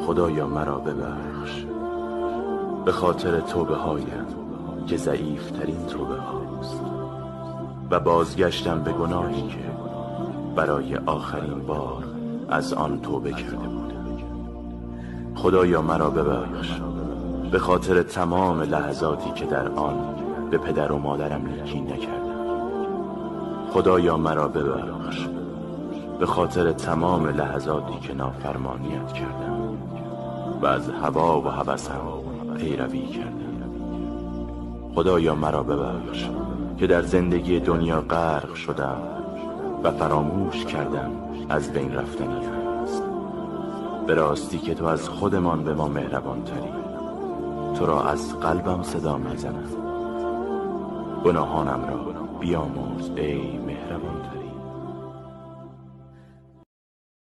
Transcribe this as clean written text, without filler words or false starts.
خدایا مرا ببخش به خاطر توبه هایم که ضعیف ترین توبه هاست و بازگشتم به گناهی که برای آخرین بار از آن توبه کرده بودم. خدایا مرا ببخش به خاطر تمام لحظاتی که در آن به پدر و مادرم نیکی نکردم. خدایا مرا ببخش به خاطر تمام لحظاتی که نافرمانیت کردم و از هوا و هوسم پیروی کردم. خدایا مرا ببخش که در زندگی دنیا غرق شدم و فراموش کردم از بین رفتنی است. به راستی که تو از خودمان به ما مهربان تری. تو را از قلبم صدا می زنم. گناهانم را بیامرز ای مهربان تر.